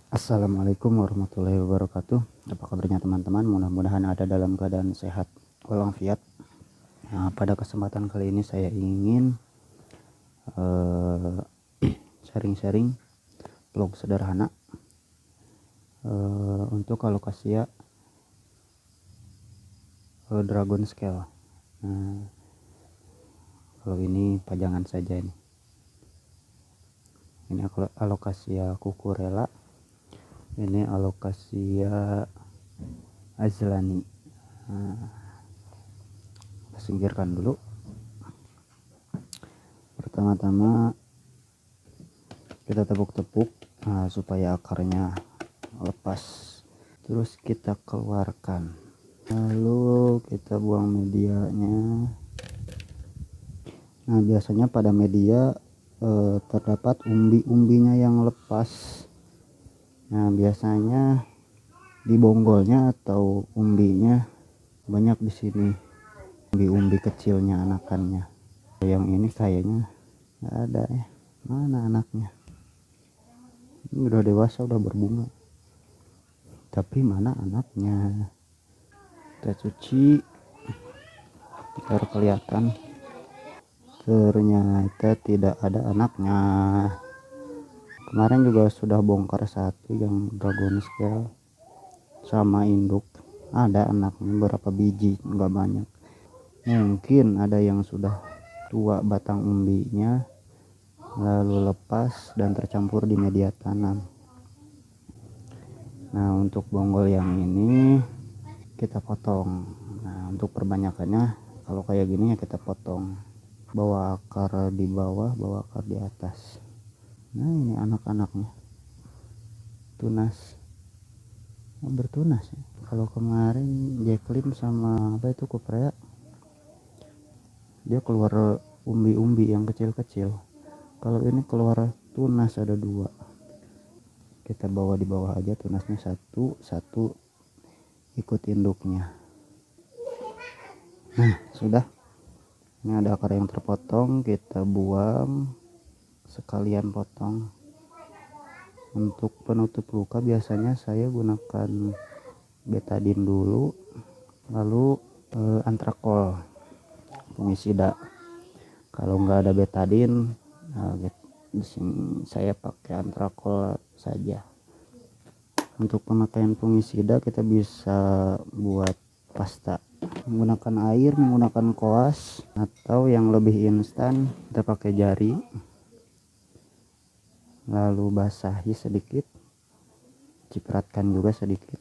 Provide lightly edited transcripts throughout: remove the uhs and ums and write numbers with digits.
Assalamualaikum warahmatullahi wabarakatuh. Apa kabarnya teman-teman? Mudah-mudahan ada dalam keadaan sehat walafiat. Nah, pada kesempatan kali ini saya ingin sharing-sharing vlog sederhana untuk alokasia dragon scale. Nah, kalau ini pajangan saja ini. Ini alokasia kukurela. Ini alokasia azlani. Nah, kita singkirkan dulu. Pertama-tama kita tepuk-tepuk supaya akarnya lepas, terus kita keluarkan, lalu kita buang medianya. Nah, biasanya pada media terdapat umbi-umbinya yang lepas. Nah, biasanya di bonggolnya atau umbinya banyak di sini, umbi-umbi kecilnya, anakannya. Yang ini kayaknya nggak ada ya. Mana anaknya? Ini udah dewasa, udah berbunga, tapi mana anaknya? Kita cuci biar kelihatan. Ternyata tidak ada anaknya. Kemarin juga sudah bongkar satu yang dragon scale sama induk, ada anaknya berapa biji, nggak banyak. Mungkin ada yang sudah tua batang umbinya lalu lepas dan tercampur di media tanam. Nah, untuk bonggol yang ini kita potong. Nah, untuk perbanyakannya kalau kayak gini ya kita potong, bawa akar di bawah, bawa akar di atas. Nah, ini anak-anaknya tunas, bertunas ya. Kalau kemarin Jacqueline sama apa itu Kuprea, dia keluar umbi-umbi yang kecil-kecil. Kalau ini keluar tunas ada 2. Kita bawa di bawah aja tunasnya satu ikut induknya. Nah, sudah. Ini ada akar yang terpotong, kita buang, sekalian potong. Untuk penutup luka biasanya saya gunakan betadine dulu, lalu antrakol fungisida. Kalau nggak ada betadine, saya pakai antrakol saja. Untuk pemakaian fungisida kita bisa buat pasta menggunakan air, menggunakan koas, atau yang lebih instan kita pakai jari, lalu basahi sedikit, cipratkan juga sedikit.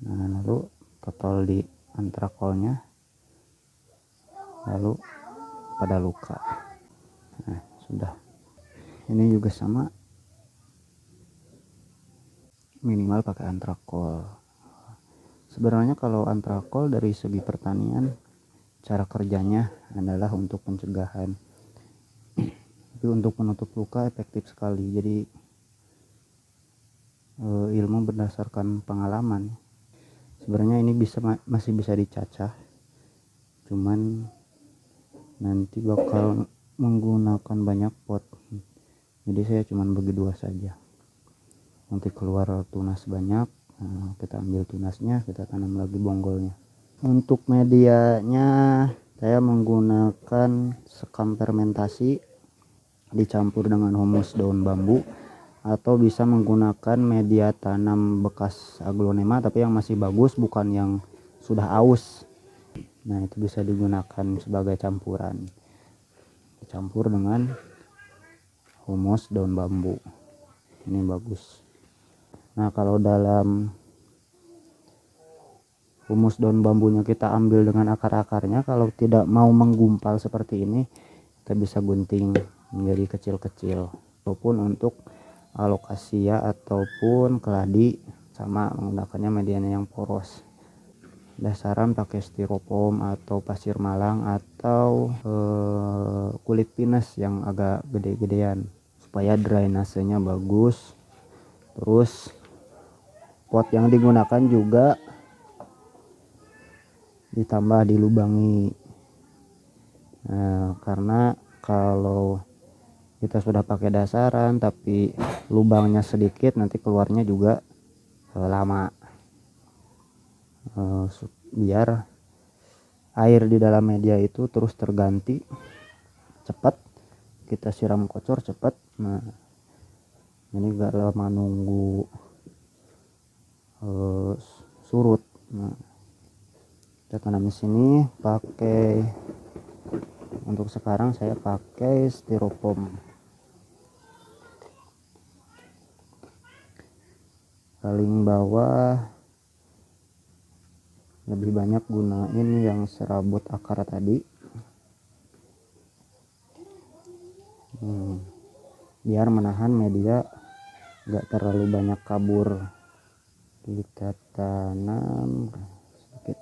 Nah, lalu totol di antrakolnya, lalu pada luka. Nah, sudah. Ini juga sama, minimal pakai antrakol. Sebenarnya kalau antrakol dari segi pertanian cara kerjanya adalah untuk pencegahan, tapi untuk menutup luka efektif sekali. Jadi ilmu berdasarkan pengalaman. Sebenarnya ini masih bisa dicacah, cuman nanti bakal menggunakan banyak pot, jadi saya cuman bagi 2 saja. Nanti keluar tunas banyak, kita ambil tunasnya, kita tanam lagi bonggolnya. Untuk medianya saya menggunakan sekam fermentasi dicampur dengan humus daun bambu, atau bisa menggunakan media tanam bekas aglonema tapi yang masih bagus, bukan yang sudah aus. Nah, itu bisa digunakan sebagai campuran, dicampur dengan humus daun bambu, ini bagus. Nah, kalau dalam humus daun bambunya kita ambil dengan akar-akarnya, kalau tidak mau menggumpal seperti ini kita bisa gunting menjadi kecil-kecil. Ataupun untuk alokasia ataupun keladi sama menggunakannya medianya yang poros. Dasaran pakai styrofoam atau pasir malang atau kulit pinus yang agak gede-gedean supaya drainasenya bagus. Terus pot yang digunakan juga ditambah dilubangi, karena kalau kita sudah pakai dasaran tapi lubangnya sedikit, nanti keluarnya juga lama. Biar air di dalam media itu terus terganti cepat, kita siram kocor cepat. Nah ini gak lama nunggu surut. Nah kita tanam di sini pakai, untuk sekarang saya pakai styrofoam. Paling bawah lebih banyak gunain yang serabut akar tadi, biar menahan media gak terlalu banyak kabur. Kita tanam sedikit.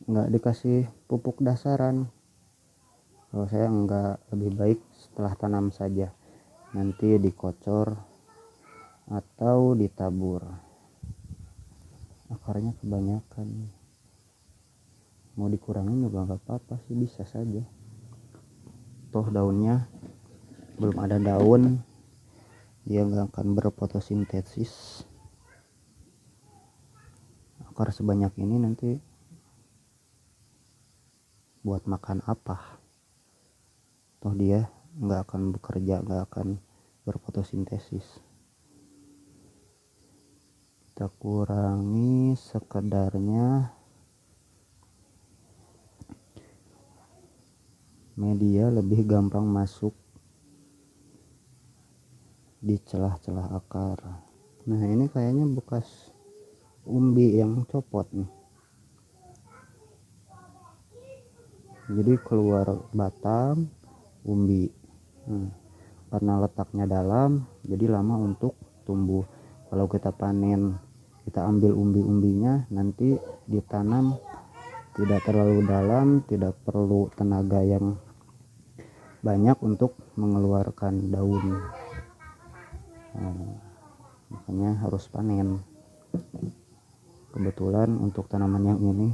Nggak dikasih pupuk dasaran. Kalau saya enggak, lebih baik setelah tanam saja, nanti dikocor atau ditabur. Akarnya kebanyakan, mau dikurangin juga nggak apa-apa sih, bisa saja. Toh daunnya belum ada daun, dia nggak akan berfotosintesis. Akar sebanyak ini nanti buat makan apa? Toh dia nggak akan bekerja, nggak akan berfotosintesis. Kita kurangi sekedarnya. Media lebih gampang masuk di celah-celah akar. Nah ini kayaknya bekas umbi yang copot nih, jadi keluar batang umbi. Karena letaknya dalam, jadi lama untuk tumbuh. Kalau kita panen, kita ambil umbi-umbinya, nanti ditanam tidak terlalu dalam, tidak perlu tenaga yang banyak untuk mengeluarkan daun. Makanya harus panen. Kebetulan untuk tanaman yang ini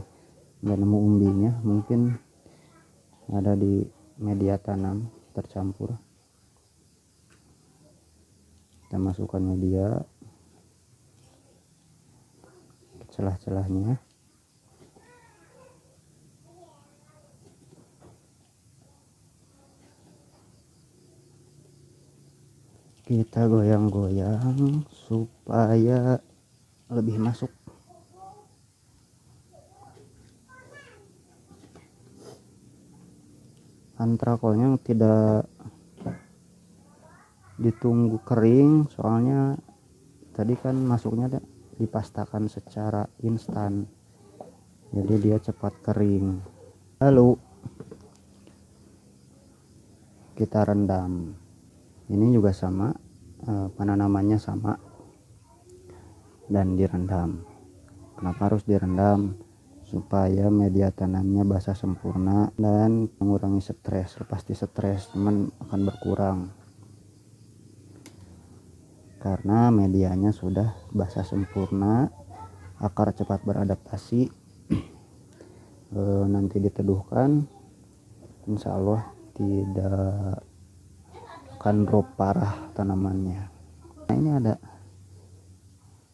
nggak nemu umbinya, mungkin ada di media tanam tercampur. Kita masukkan media ke celah-celahnya. Kita goyang-goyang supaya lebih masuk. Antrakolnya tidak ditunggu kering, soalnya tadi kan masuknya dipastakan secara instan, jadi dia cepat kering. Lalu kita rendam. Ini juga sama, penanamannya sama dan direndam. Kenapa harus direndam? Supaya media tanamnya basah sempurna dan mengurangi stres. Pasti stres, cuman akan berkurang karena medianya sudah basah sempurna, akar cepat beradaptasi. Nanti diteduhkan, insya Allah tidak akan drop parah tanamannya. Nah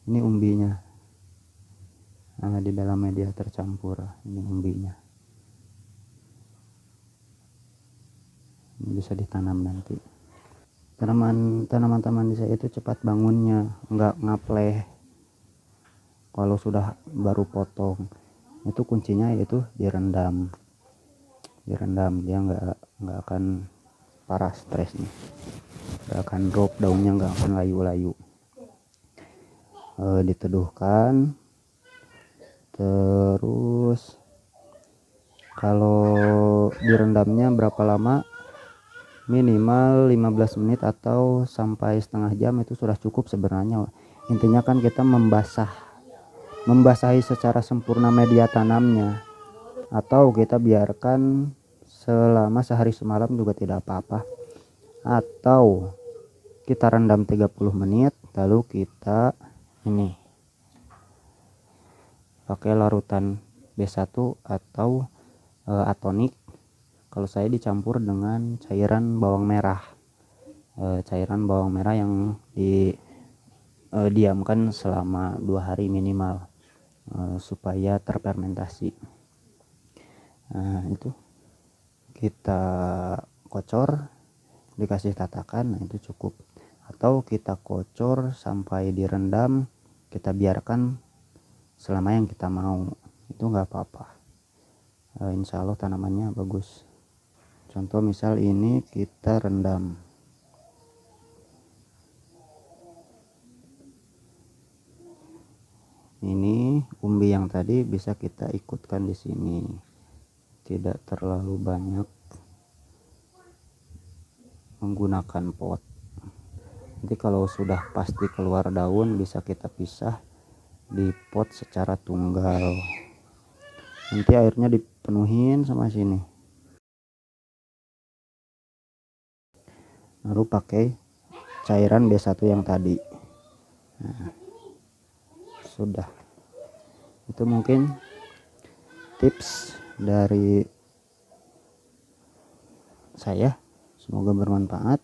ini umbinya, di dalam media tercampur. Ini umbinya, ini bisa ditanam nanti. Tanaman di saya itu cepat bangunnya, nggak ngapleh. Kalau sudah baru potong, itu kuncinya yaitu direndam, dia nggak akan parah stresnya, nggak akan drop daunnya, nggak akan layu-layu. Diteduhkan, terus kalau direndamnya berapa lama, minimal 15 menit atau sampai setengah jam itu sudah cukup sebenarnya. Intinya kan kita membasahi secara sempurna media tanamnya, atau kita biarkan selama sehari semalam juga tidak apa-apa, atau kita rendam 30 menit lalu kita ini pakai larutan B1 atau atonik. Kalau saya dicampur dengan cairan bawang merah, yang didiamkan selama 2 hari minimal supaya terfermentasi. Nah, itu kita kocor, dikasih tatakan, nah itu cukup. Atau kita kocor sampai direndam, kita biarkan selama yang kita mau, itu nggak apa-apa. Insya Allah tanamannya bagus. Contoh misal ini kita rendam, ini umbi yang tadi bisa kita ikutkan di sini, tidak terlalu banyak menggunakan pot. Nanti kalau sudah pasti keluar daun bisa kita pisah di pot secara tunggal. Nanti airnya dipenuhin sama sini, baru pakai cairan B1 yang tadi. Nah, sudah. Itu mungkin tips dari saya, semoga bermanfaat.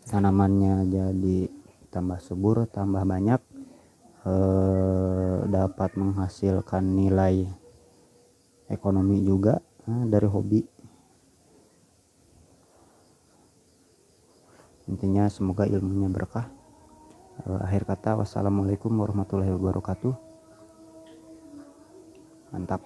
Tanamannya jadi tambah subur, tambah banyak, dapat menghasilkan nilai ekonomi juga dari hobi. Intinya semoga ilmunya berkah. Akhir kata, wassalamualaikum warahmatullahi wabarakatuh. Mantap.